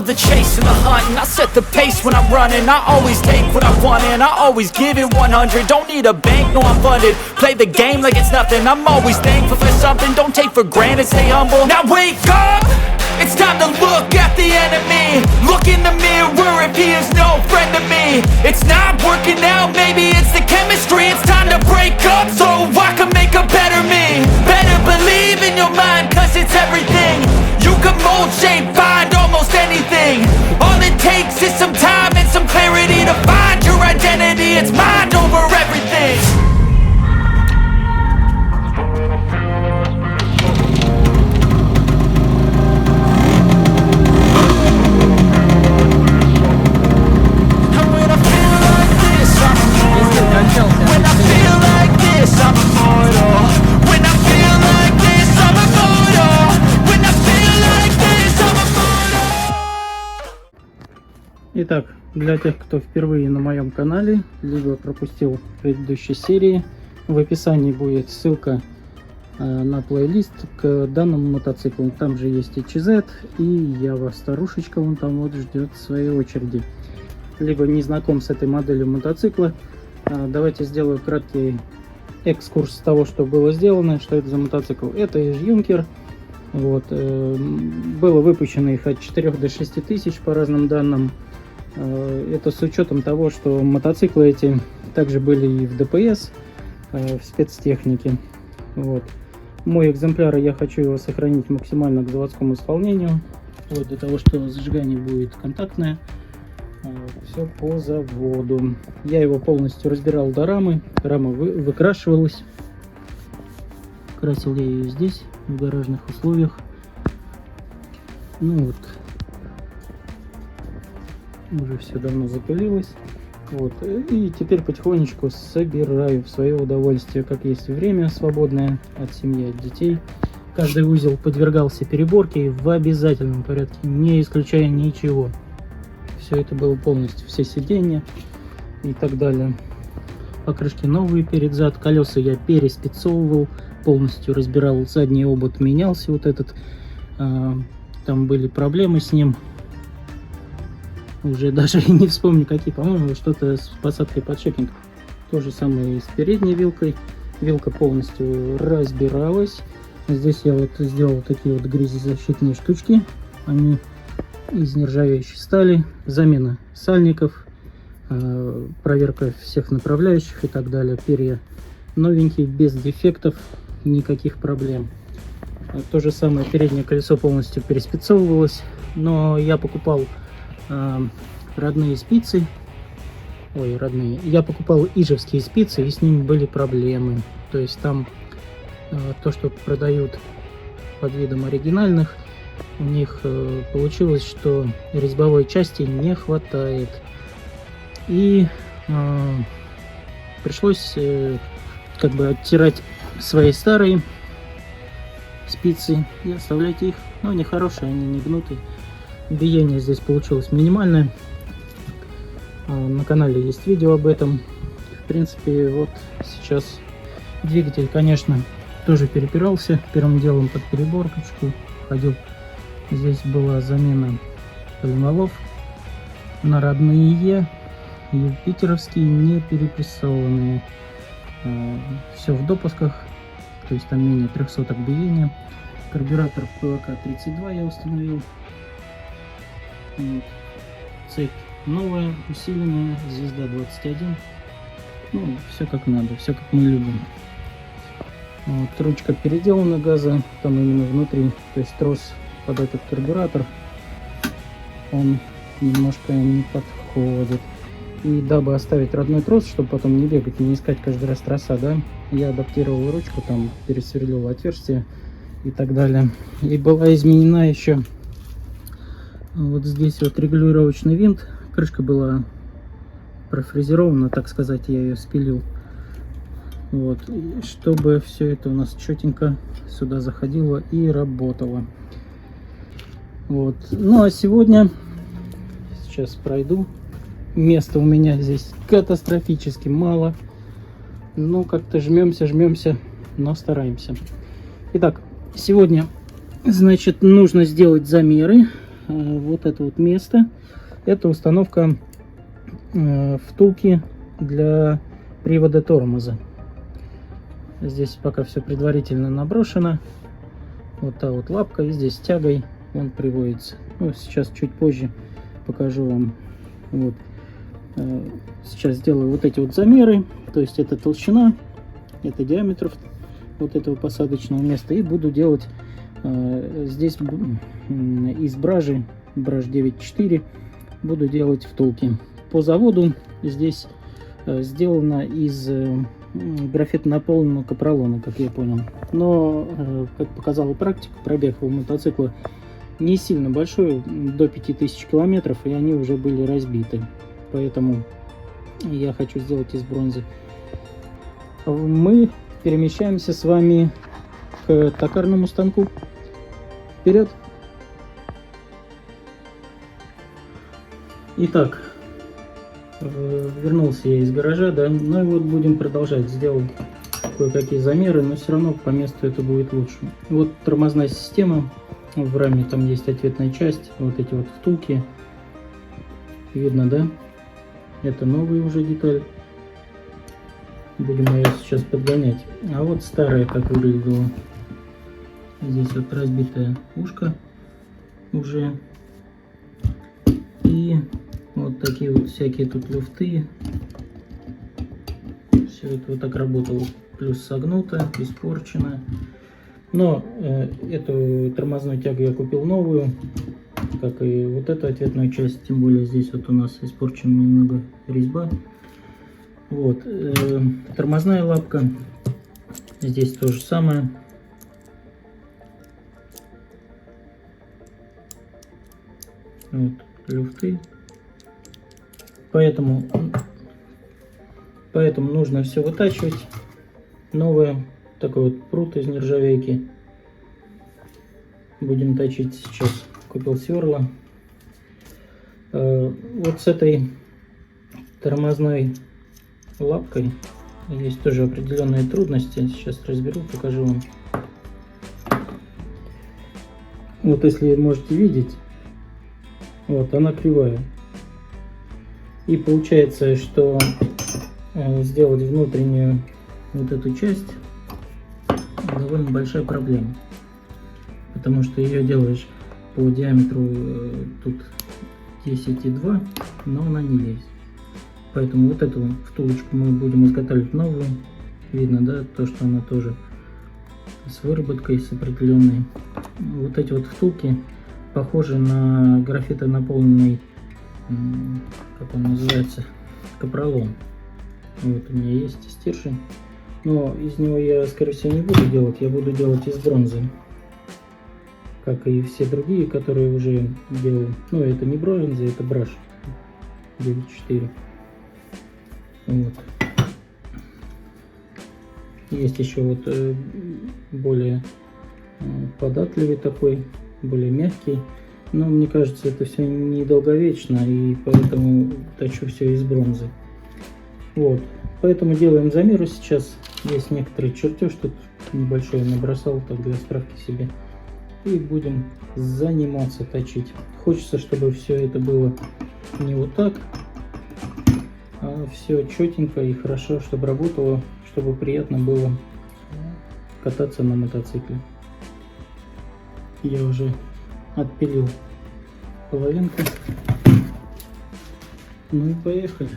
love the chase and the hunt, and I set the pace when I'm running. I always take what I want and I always give it 100. Don't need a bank, no I'm funded. Play the game like it's nothing. I'm always thankful for something. Don't take for granted, stay humble. Now wake up, it's time to look at the enemy. Look in the mirror if he is no friend to me. It's not working out, maybe it's the chemistry. It's time to break up so I can make a better me. Better believe in your mind, cause it's everything. You can mold, shape, find almost anything. All it takes is some time and some clarity to find your identity. It's mind over everything. Итак, для тех, кто впервые на моем канале, либо пропустил предыдущие серии, в описании будет ссылка на плейлист к данному мотоциклу. Там же есть HZ и Ява, старушечка вон там вот ждет своей очереди. Либо не знаком с этой моделью мотоцикла, давайте сделаю краткий экскурс того, что было сделано, что это за мотоцикл. Это Юнкер. Вот, было выпущено их от 4 до 6 тысяч по разным данным. Это с учетом того, что мотоциклы эти также были и в ДПС, в спецтехнике. Вот. Мой экземпляр, я хочу его сохранить максимально к заводскому исполнению, вплоть до того, что зажигание будет контактное. Все по заводу. Я его полностью разбирал до рамы. Рама выкрашивалась. Красил я ее здесь, в гаражных условиях. Ну вот. Уже все давно запылилось. Вот. И теперь потихонечку собираю в свое удовольствие, как есть время свободное от семьи, от детей. Каждый узел подвергался переборке в обязательном порядке, не исключая ничего. Все это было полностью, все сиденья и так далее. Покрышки новые перед зад, колеса я переспецовывал, полностью разбирал задний обод, менялся вот этот. Там были проблемы с ним. Уже даже не вспомню какие, по-моему, что-то с посадкой подшипника. То же самое и с передней вилкой. Вилка полностью разбиралась. Здесь я вот сделал такие вот грязезащитные штучки. Они из нержавеющей стали. Замена сальников, проверка всех направляющих и так далее. Перья новенькие, без дефектов, никаких проблем. То же самое, переднее колесо полностью переспецовывалось. Но я покупал родные спицы. Ой, родные. Я покупал ижевские спицы, и с ними были проблемы. То есть там то, что продают под видом оригинальных, у них получилось, что резьбовой части не хватает. И пришлось как бы оттирать свои старые спицы и оставлять их. Но они хорошие, они не гнутые. Биение здесь получилось минимальное. На канале есть видео об этом. В принципе, вот сейчас двигатель, конечно, тоже перепирался. Первым делом под переборочку ходил. Здесь была замена поливалов на родные, юпитеровские, не перепрессованные. Все в допусках, то есть там менее 300 биения. Карбюратор ПВК-32 я установил. Вот. Цепь новая, усиленная, звезда 21. Ну, все как надо, все как мы любим. Вот. Ручка переделана газа, там именно внутри, то есть трос под этот карбюратор, он немножко не подходит. И дабы оставить родной трос, чтобы потом не бегать и не искать каждый раз троса, да, я адаптировал ручку, там пересверлил отверстие и так далее. И была изменена еще вот здесь вот регулировочный винт. Крышка была профрезерована, так сказать, я ее спилил. Вот, и чтобы все это у нас четенько сюда заходило и работало. Вот. Ну а сегодня, сейчас пройду. Места у меня здесь катастрофически мало. Ну, как-то жмемся, но стараемся. Итак, сегодня, значит, нужно сделать замеры вот это вот место. Это установка втулки для привода тормоза. Здесь пока все предварительно наброшено. Вот та вот лапка, и здесь тягой он приводится. Ну, сейчас чуть позже покажу вам. Вот. Сейчас сделаю вот эти вот замеры. То есть это толщина, это диаметр вот этого посадочного места. И буду делать здесь из бражи, браж 9.4, буду делать втулки. По заводу здесь сделано из графита наполненного капролона, как я понял. Но, как показала практика, пробег у мотоцикла не сильно большой, до 5000 километров, и они уже были разбиты. Поэтому я хочу сделать из бронзы. Мы перемещаемся с вами к токарному станку. Вперед! Итак, вернулся я из гаража, да, ну и вот будем продолжать. Сделал кое-какие замеры, но все равно по месту это будет лучше. Вот тормозная система, в раме там есть ответная часть, вот эти вот втулки, видно, да? Это новая уже деталь, будем ее сейчас подгонять. А вот старая как выглядела. Здесь вот разбитое ушко уже, и вот такие вот всякие тут люфты. Все это вот так работало. Плюс согнуто, испорчено. Но эту тормозную тягу я купил новую, как и вот эту ответную часть. Тем более здесь вот у нас испорчена немного резьба. Вот. Тормозная лапка. Здесь то же самое. Вот люфты. Поэтому нужно все вытачивать. Новое, такой вот прут из нержавейки. Будем точить сейчас. Купил сверла. Вот с этой тормозной лапкой есть тоже определенные трудности. Сейчас разберу, покажу вам. Вот если можете видеть, вот она кривая. И получается, что сделать внутреннюю вот эту часть довольно большая проблема. Потому что ее делаешь по диаметру тут 10,2, но она не лезет. Поэтому вот эту втулочку мы будем изготавливать новую. Видно, да, то, что она тоже с выработкой, с определенной. Вот эти вот втулки похожи на графитонаполненный, как он называется, капролон. Вот у меня есть стержень, но из него я, скорее всего, не буду делать. Я буду делать из бронзы, как и все другие, которые уже делал. Ну, это не бронза, это браш 9.4. Вот. Есть еще вот более податливый такой, более мягкий. Но мне кажется, это все недолговечно, и поэтому точу все из бронзы. Вот. Поэтому делаем замеры сейчас. Есть некоторый чертеж, тут небольшой набросал так для справки себе. И будем заниматься точить. Хочется, чтобы все это было не вот так, а все четенько и хорошо, чтобы работало, чтобы приятно было кататься на мотоцикле. Я уже отпилил половинку. Ну и поехали.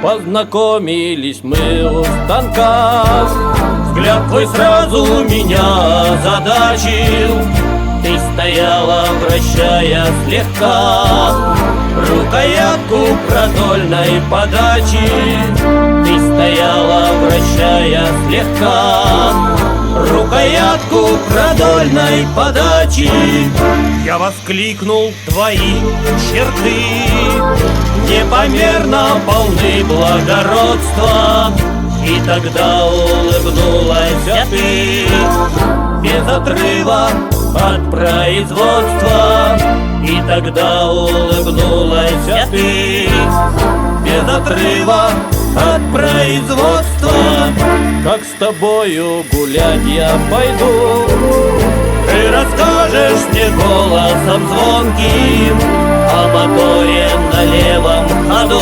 Познакомились мы у станка, взгляд твой сразу меня озадачил. Ты стояла, вращая слегка рукоятку продольной подачи. Ты стояла, вращая слегка рукоятку продольной подачи. Я воскликнул, твои черты непомерно полны благородства. И тогда улыбнулась ты без отрыва от производства. И тогда улыбнулась ты без отрыва от производства. Как с тобою гулять я пойду, ты расскажешь мне голосом звонким о моторе на левом ходу,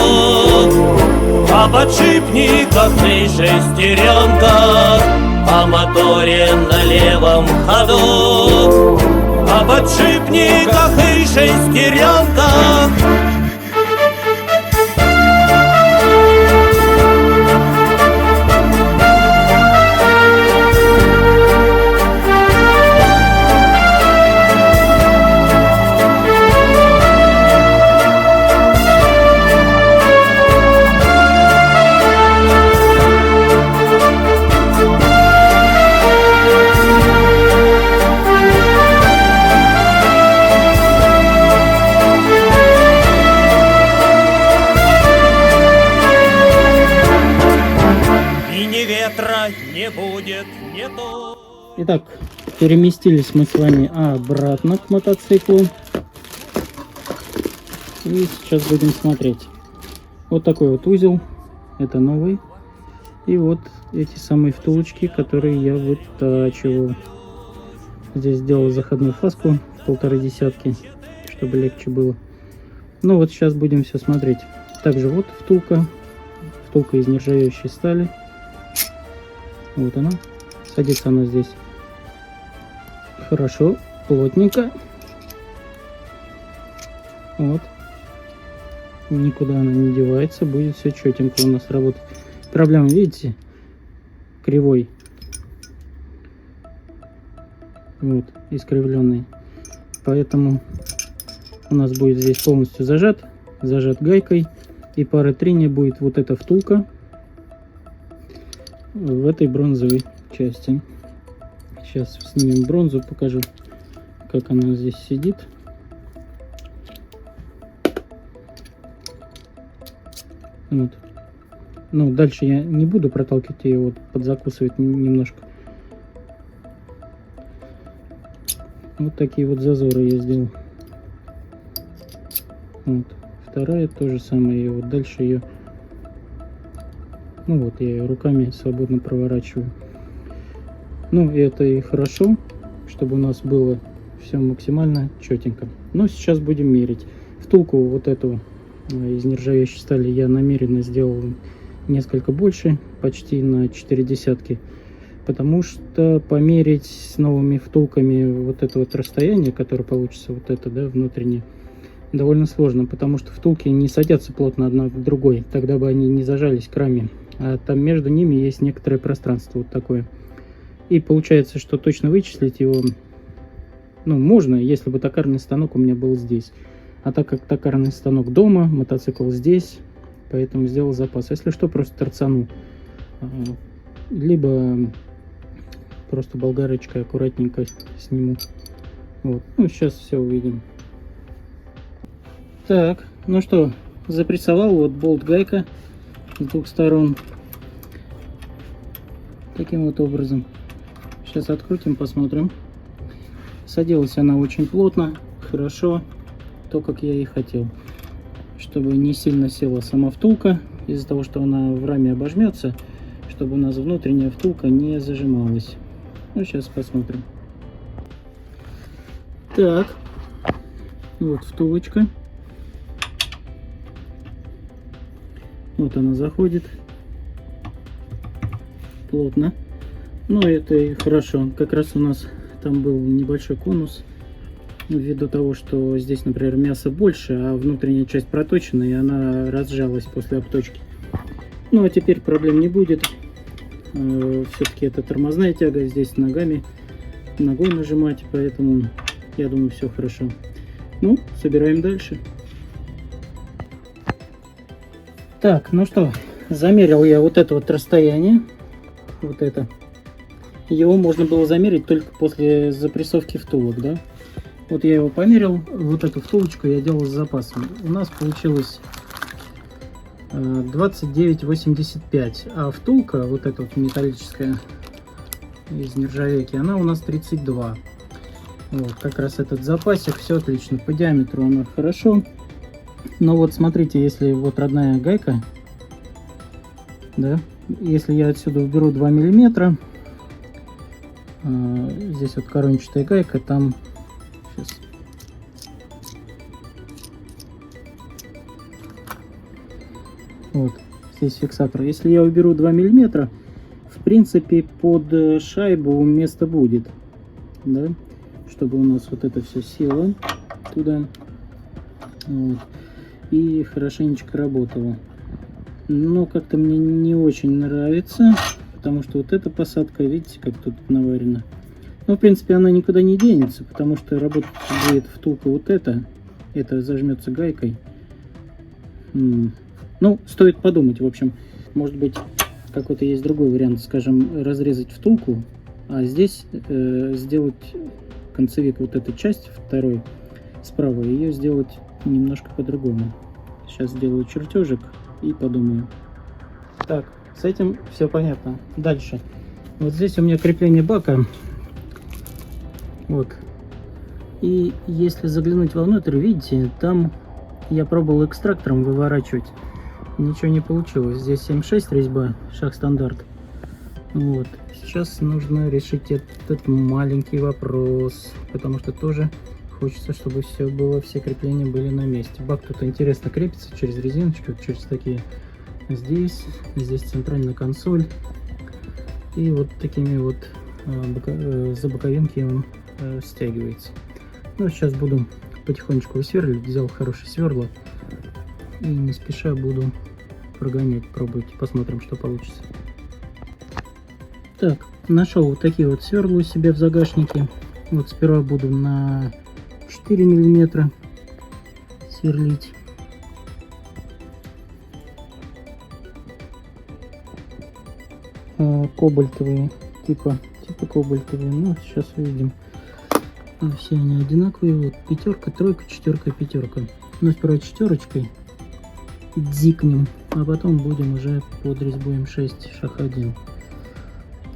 о подшипниках и шестеренках, о моторе на левом ходу, о подшипниках и шестеренках. Не будет, не то. Итак, переместились мы с вами обратно к мотоциклу. И сейчас будем смотреть. Вот такой вот узел. Это новый. И вот эти самые втулочки, которые я вытачивал. Здесь сделал заходную фаску в 1,5, чтобы легче было. Ну вот сейчас будем все смотреть. Также вот втулка. Втулка из нержавеющей стали. Вот она. Садится она здесь хорошо, плотненько. Вот. Никуда она не девается. Будет все четенько у нас работать. Проблема, видите? Кривой. Вот, искривленный. Поэтому у нас будет здесь полностью зажат гайкой. И пара трения будет вот эта втулка в этой бронзовой части. Сейчас снимем бронзу, покажу, как она здесь сидит. Вот. Ну, дальше я не буду проталкивать ее, вот подзакусывать немножко. Вот такие вот зазоры я сделал. Вот. Вторая то же самое. И вот дальше ее, ну вот, я ее руками свободно проворачиваю. Ну, и это и хорошо, чтобы у нас было все максимально четенько. Но сейчас будем мерить. Втулку вот эту из нержавеющей стали я намеренно сделал несколько больше, почти на 0,4, потому что померить с новыми втулками вот это вот расстояние, которое получится, вот это, да, внутреннее, довольно сложно, потому что втулки не садятся плотно одна к другой, тогда бы они не зажались к раме, а там между ними есть некоторое пространство вот такое. И получается, что точно вычислить его, ну, можно, если бы токарный станок у меня был здесь. А так как токарный станок дома, мотоцикл здесь, поэтому сделал запас. Если что, просто торцану. Либо просто болгарочкой аккуратненько сниму. Вот. Ну, сейчас все увидим. Так, ну что, запрессовал. Вот болт-гайка с двух сторон. Таким вот образом. Сейчас открутим, посмотрим. Садилась она очень плотно, хорошо. То, как я и хотел. Чтобы не сильно села сама втулка, из-за того, что она в раме обожмется, чтобы у нас внутренняя втулка не зажималась. Ну, сейчас посмотрим. Так, вот втулочка. Вот она заходит. Плотно. Ну, это и хорошо. Как раз у нас там был небольшой конус. Ввиду того, что здесь, например, мясо больше, а внутренняя часть проточена, и она разжалась после обточки. Ну, а теперь проблем не будет. Все-таки это тормозная тяга, здесь ногой нажимать, поэтому я думаю, все хорошо. Ну, собираем дальше. Так, ну что, замерил я вот это вот расстояние. Вот это. Его можно было замерить только после запрессовки втулок, да? Вот я его померил, вот эту втулочку я делал с запасом. У нас получилось 29,85, а втулка, вот эта вот металлическая из нержавейки, она у нас 32. Вот, как раз этот запасик, все отлично. По диаметру она хорошо. Но вот смотрите, если вот родная гайка, Да? Если я отсюда уберу 2 миллиметра, здесь вот корончатая гайка, там сейчас. Вот здесь фиксатор. Если я уберу 2 миллиметра, в принципе под шайбу место будет, да, чтобы у нас вот это все село туда, вот, и хорошенечко работало. Но как-то мне не очень нравится, потому что вот эта посадка, видите, как тут наварена. Ну, в принципе, она никуда не денется, потому что работать будет втулка вот это зажмется гайкой. Ну, стоит подумать, в общем. Может быть, какой-то есть другой вариант, скажем, разрезать втулку, а здесь сделать концевик, вот эту часть, второй, справа, ее сделать немножко по-другому. Сейчас сделаю чертежик и подумаю. Так, с этим все понятно. Дальше. Вот здесь у меня крепление бака. Вот. И если заглянуть вовнутрь, видите, там я пробовал экстрактором выворачивать. Ничего не получилось. Здесь 7.6 резьба, шаг стандарт. Вот. Сейчас нужно решить этот маленький вопрос, потому что тоже хочется, чтобы все было, все крепления были на месте. Бак тут интересно крепится через резиночку, через такие. Здесь центральная консоль. И вот такими вот за боковинки он стягивается. Ну, сейчас буду потихонечку высверлить. Взял хорошее сверло. И не спеша буду прогонять, пробовать. Посмотрим, что получится. Так, нашел вот такие вот сверла у себя в загашнике. Вот сперва буду на 4 миллиметра сверлить. Кобальтовые, типа кобальтовые, но сейчас увидим. Все они одинаковые. Вот пятерка, тройка, четверка, пятерка. Но сперва четверочкой дзикнем, а потом будем уже под резьбу М6 шаг 1.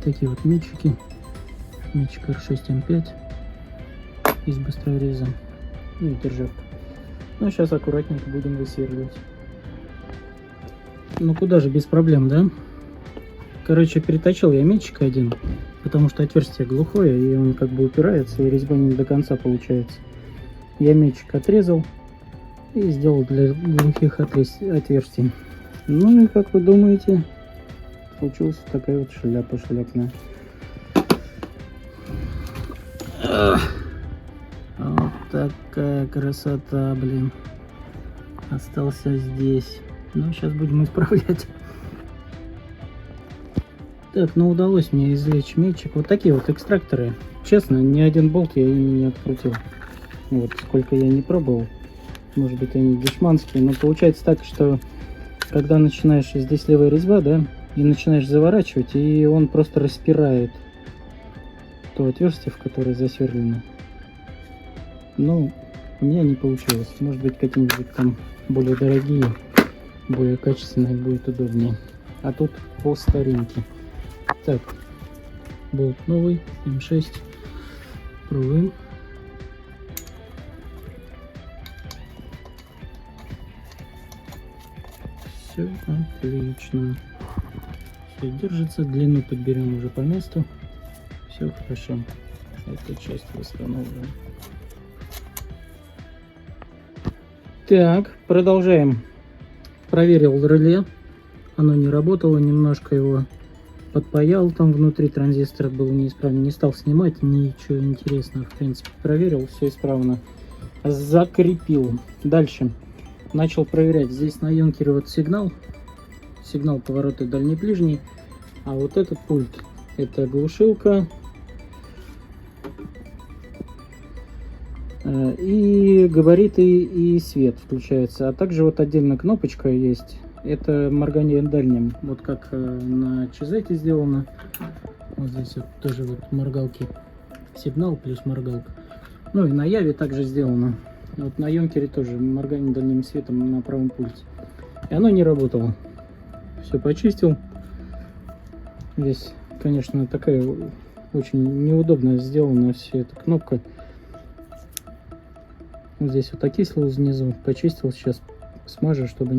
Такие вот мечики. Мечик R6 М5 из быстрореза и державка. Ну, сейчас аккуратненько будем высверливать. Ну, куда же без проблем, да? Короче, переточил я мечик один, потому что отверстие глухое, и он как бы упирается, и резьба не до конца получается. Я мечик отрезал и сделал для глухих отверстий. Ну и как вы думаете, получилась такая вот шляпа шляпная. Вот такая красота, блин. Остался здесь. Ну, сейчас будем исправлять. Так, ну удалось мне извлечь мечик. Вот такие вот экстракторы. Честно, ни один болт я ими не открутил. Вот, сколько я не пробовал. Может быть, они дешманские, но получается так, что когда начинаешь, здесь левая резьба, да, и начинаешь заворачивать, и он просто распирает то отверстие, в которое засверлено. Но у меня не получилось. Может быть, какие-нибудь там более дорогие, более качественные будет удобнее. А тут по старинке. Так, болт новый, М6. Пробуем. Все отлично. Все держится. Длину подберем уже по месту. Все хорошо. Эту часть восстановим. Так, продолжаем. Проверил реле. Оно не работало. Немножко его подпаял. Там внутри транзистор был неисправен. Не стал снимать. Ничего интересного. В принципе, проверил. Все исправно. Закрепил. Дальше. Начал проверять. Здесь на юнкере вот сигнал. Сигнал поворота дальний-ближний. А вот этот пульт. Это глушилка. И габариты, и свет включается. А также вот отдельно кнопочка есть. Это моргание дальним. Вот как на Чизете сделано. Вот здесь вот тоже вот моргалки. Сигнал плюс моргалка. Ну и на Яве также сделано. Вот на юнкере тоже моргание дальним светом на правом пульте. И оно не работало. Все почистил. Здесь, конечно, такая очень неудобно сделана вся эта кнопка. Вот здесь вот окислил снизу, почистил, сейчас смажу, чтобы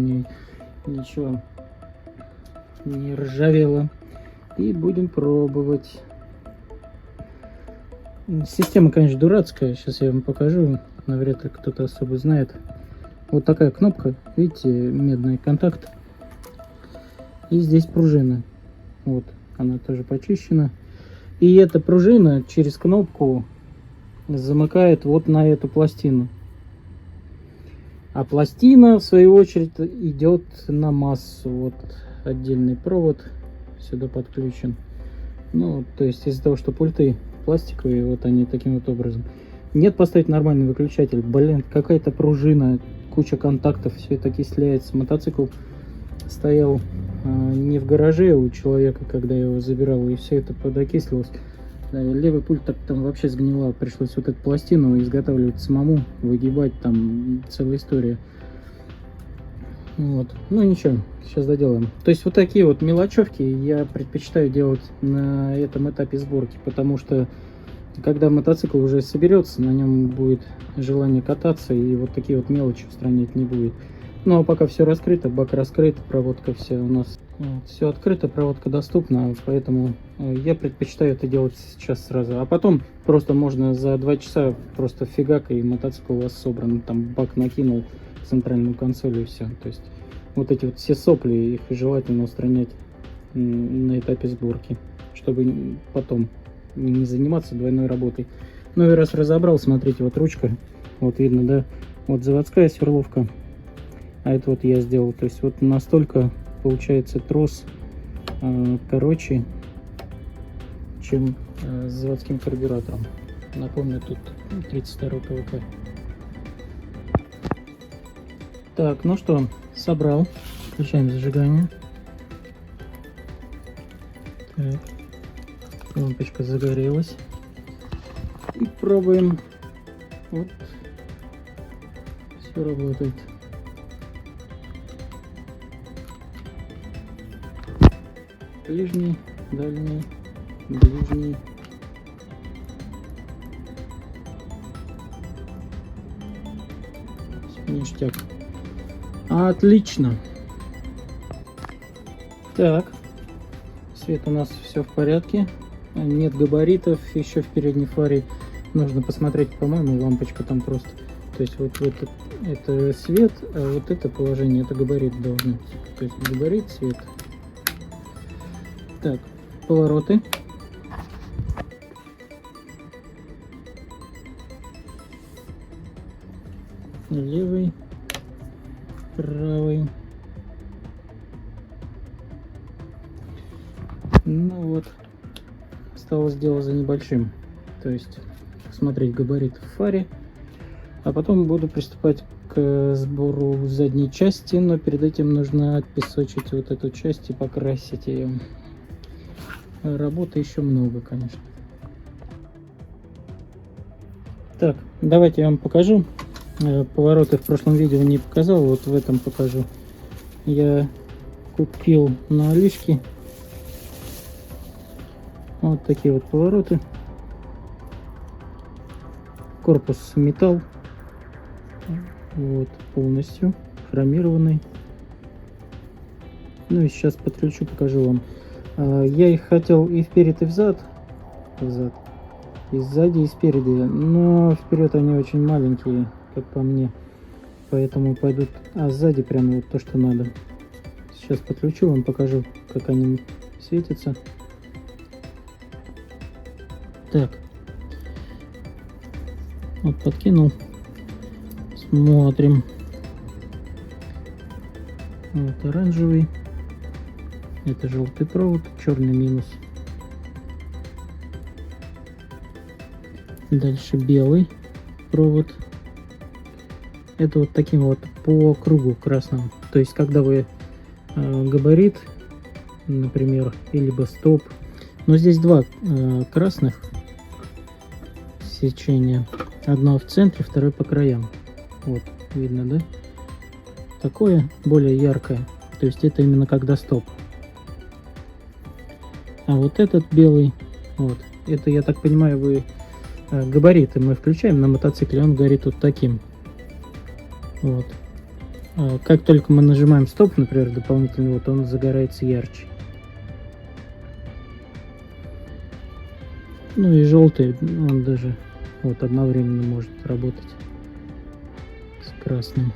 ничего не ржавела. И будем пробовать. Система, конечно, дурацкая. Сейчас я вам покажу. Навряд ли кто-то особо знает. Вот такая кнопка. Видите, медный контакт. И здесь пружина. Вот, она тоже почищена. И эта пружина через кнопку замыкает вот на эту пластину. А пластина, в свою очередь, идет на массу. Вот отдельный провод сюда подключен. Ну, то есть из-за того, что пульты пластиковые, вот они таким вот образом. Нет поставить нормальный выключатель. Блин, какая-то пружина, куча контактов, все это окисляется. Мотоцикл стоял не в гараже у человека, когда я его забирал, и все это подокислилось. Левый пульт так там вообще сгнила. Пришлось вот эту пластину изготавливать самому, выгибать, там целая история. Вот. Ну ничего, сейчас доделаем. То есть вот такие вот мелочевки я предпочитаю делать на этом этапе сборки, потому что когда мотоцикл уже соберется, на нем будет желание кататься, и вот такие вот мелочи устранять не будет. Ну а пока все раскрыто, бак раскрыт, проводка вся у нас. Вот, все открыто, проводка доступна, поэтому я предпочитаю это делать сейчас сразу. А потом просто можно за 2 часа просто фигак, и мотоцикл у вас собран. Там бак накинул, центральную консоль, и все. То есть вот эти вот все сопли, их желательно устранять на этапе сборки, чтобы потом не заниматься двойной работой. Ну и раз разобрал, смотрите, вот ручка, вот видно, да, вот заводская сверловка, а это вот я сделал. То есть вот настолько получается трос короче, чем с заводским карбюратором. Напомню, тут 32 ПВК. Так, ну что, собрал. Включаем зажигание. Так. Лампочка загорелась. И пробуем. Вот. Все работает. Ближний, дальний, ближний. Ништяк. Отлично. Так. Свет у нас все в порядке. Нет габаритов еще в передней фаре. Нужно посмотреть, по-моему, лампочка там просто. То есть вот это свет, а вот это положение, это габарит должен быть. То есть габарит, свет. Так, повороты. Левый, правый. Ну вот, осталось дело за небольшим. То есть смотреть габарит в фаре. А потом буду приступать к сбору задней части, но перед этим нужно отпесочить вот эту часть и покрасить ее. Работы еще много, конечно. Так, давайте я вам покажу. Повороты в прошлом видео не показал, вот в этом покажу. Я купил на Алишке вот такие вот повороты. Корпус металл, вот полностью хромированный. Ну и сейчас подключу, покажу вам. Я их хотел и вперед, и взад, и сзади, и спереди, но вперед они очень маленькие, как по мне, поэтому пойдут, а сзади прямо вот то, что надо. Сейчас подключу, вам покажу, как они светятся. Так, вот подкинул, смотрим. Вот оранжевый. Это желтый провод, черный минус. Дальше белый провод. Это вот таким вот по кругу красным. То есть, когда вы габарит, например, либо стоп. Но здесь два красных сечения. Одно в центре, второе по краям. Вот, видно, да? Такое более яркое. То есть, это именно когда стоп. А вот этот белый, вот, это, я так понимаю, вы габариты мы включаем на мотоцикле, он горит вот таким. Вот. Как только мы нажимаем стоп, например, дополнительно, вот он загорается ярче. Ну и желтый, он даже вот одновременно может работать с красным.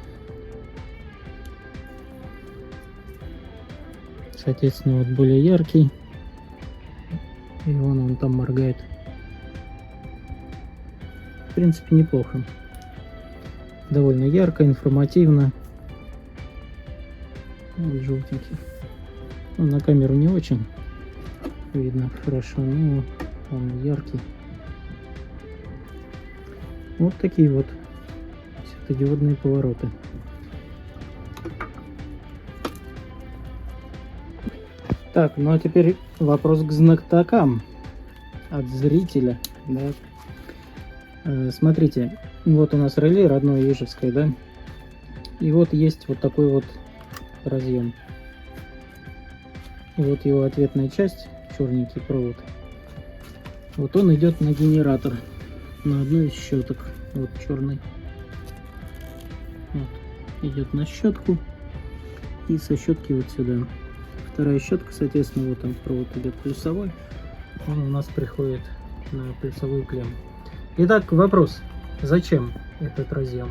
Соответственно, вот более яркий, и он там моргает. В принципе, неплохо. Довольно ярко, информативно. Вот желтенький. Ну, на камеру не очень видно хорошо, но он яркий. Вот такие вот светодиодные повороты. Так, ну а теперь вопрос к знатокам от зрителя, да. Смотрите, вот у нас реле родное ежевское, да, и вот есть вот такой вот разъем. И вот его ответная часть, черненький провод. Вот он идет на генератор, на одну из щеток, вот черный. Вот, идет на щетку и со щетки вот сюда. Вторая щетка, соответственно, вот он провод идет плюсовой, он у нас приходит на плюсовую клемму. Итак, вопрос: зачем этот разъем?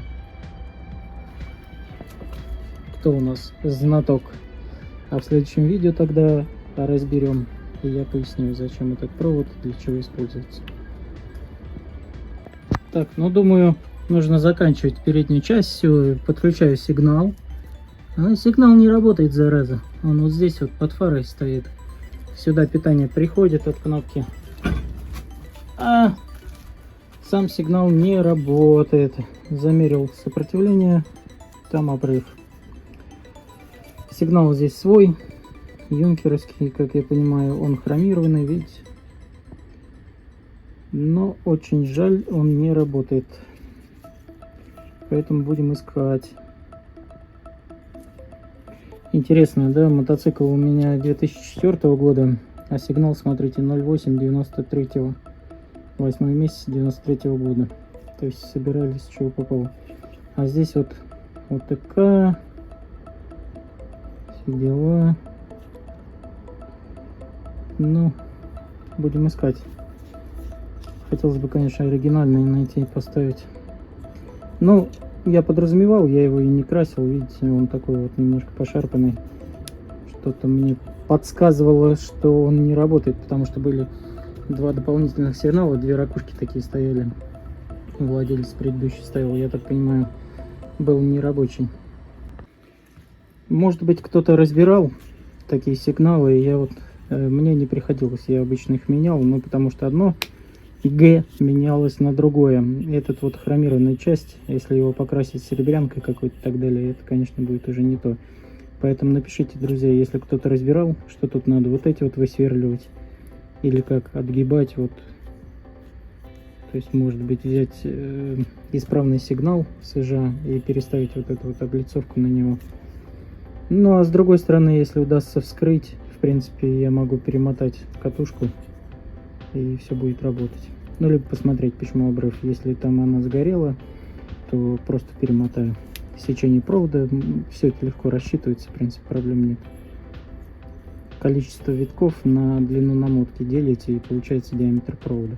Кто у нас знаток? А в следующем видео тогда разберем, и я поясню, зачем этот провод, для чего используется. Так, ну думаю, нужно заканчивать переднюю часть. Все, подключаю сигнал. А сигнал не работает, зараза. Он вот здесь вот под фарой стоит. Сюда питание приходит от кнопки. А сам сигнал не работает. Замерил сопротивление. Там обрыв. Сигнал здесь свой. Юнкеровский, как я понимаю, он хромированный, видите. Но очень жаль, он не работает. Поэтому будем искать. Интересно, да, мотоцикл у меня 2004 года, а сигнал, смотрите, 08-93, 8 месяц 93 года. То есть собирались, с чего попало. А здесь вот такая, все дела. Ну, будем искать. Хотелось бы, конечно, оригинальный найти и поставить. Ну, я подразумевал, я его и не красил, видите, он такой вот немножко пошарпанный. Что-то мне подсказывало, что он не работает, потому что были два дополнительных сигнала, две ракушки такие стояли. Владелец предыдущий ставил, я так понимаю, был нерабочий. Может быть, кто-то разбирал такие сигналы, и я вот, мне не приходилось, я обычно их менял, но потому что одно Г менялось на другое. Этот вот хромированная часть, если его покрасить серебрянкой какой-то и так далее, это, конечно, будет уже не то. Поэтому напишите, друзья, если кто-то разбирал, что тут надо вот эти вот высверливать или как отгибать вот. То есть, может быть, взять исправный сигнал СЖА и переставить вот эту вот облицовку на него. Ну а с другой стороны, если удастся вскрыть, в принципе, я могу перемотать катушку и все будет работать. Ну, либо посмотреть, почему обрыв. Если там она сгорела, то просто перемотаю. Сечение провода, все это легко рассчитывается, в принципе, проблем нет. Количество витков на длину намотки делите, и получается диаметр провода.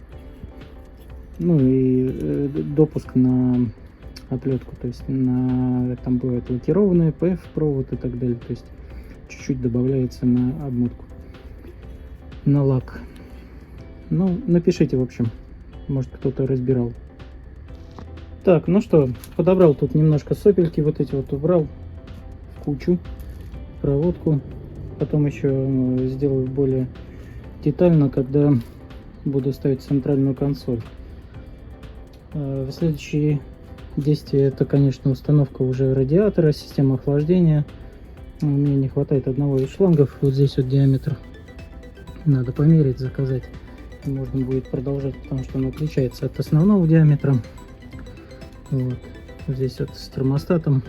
Ну и допуск на оплетку, то есть там бывает лакированный ПФ провод и так далее, то есть чуть-чуть добавляется на обмотку, на лак. Ну, напишите, в общем, может, кто-то разбирал. Так, ну что, подобрал тут немножко сопельки, вот эти вот убрал в кучу, проводку. Потом еще сделаю более детально, когда буду ставить центральную консоль. В следующие действия это, конечно, установка уже радиатора, система охлаждения. У меня не хватает одного из шлангов, вот здесь вот диаметр. Надо померить, заказать. Можно будет продолжать, потому что он отличается от основного диаметра. Вот здесь вот с термостатом.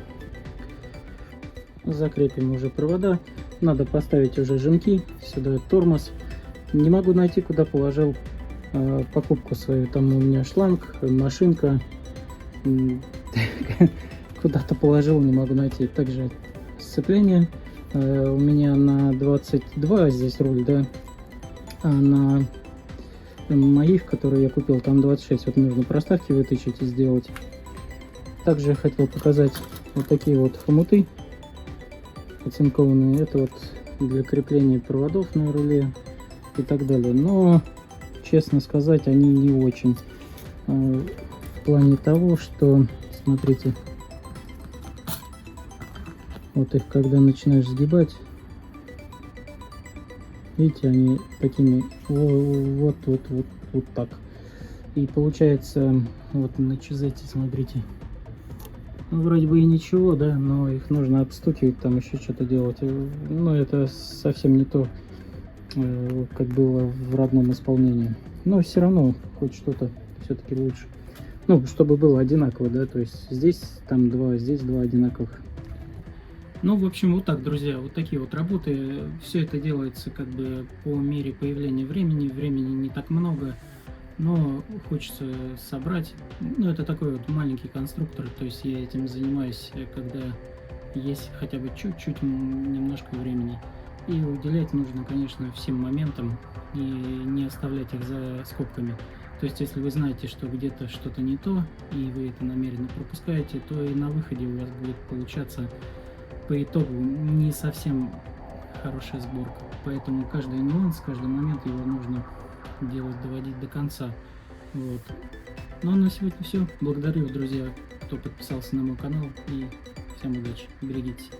Закрепим уже провода. Надо поставить уже жимки, сюда тормоз. Не могу найти, куда положил покупку свою. Там у меня шланг, машинка. куда-то положил, не могу найти. Также сцепление у меня на 22 здесь руль, да, а на моих, которые я купил, там 26. Вот нужно проставки вытащить и сделать. Также я хотел показать вот такие вот хомуты оцинкованные. Это вот для крепления проводов на руле и так далее. Но, честно сказать, они не очень. В плане того, что, смотрите, вот их когда начинаешь сгибать, видите, они такими вот так. И получается, вот на чизете, смотрите, ну, вроде бы и ничего, да, но их нужно отстукивать, там еще что-то делать. Но это совсем не то, как было в родном исполнении. Но все равно хоть что-то все-таки лучше. Ну, чтобы было одинаково, да, то есть здесь там два, здесь два одинаковых. Ну, в общем, вот так, друзья, вот такие вот работы. Все это делается как бы по мере появления времени. Времени не так много, но хочется собрать. Ну, это такой вот маленький конструктор, то есть я этим занимаюсь, когда есть хотя бы чуть-чуть, немножко времени. И уделять нужно, конечно, всем моментам и не оставлять их за скобками. То есть, если вы знаете, что где-то что-то не то, и вы это намеренно пропускаете, то и на выходе у вас будет получаться по итогу не совсем хорошая сборка. Поэтому каждый нюанс, каждый момент его нужно делать, доводить до конца. Вот. Ну а на сегодня все. Благодарю, друзья, кто подписался на мой канал, и всем удачи. Берегите себя.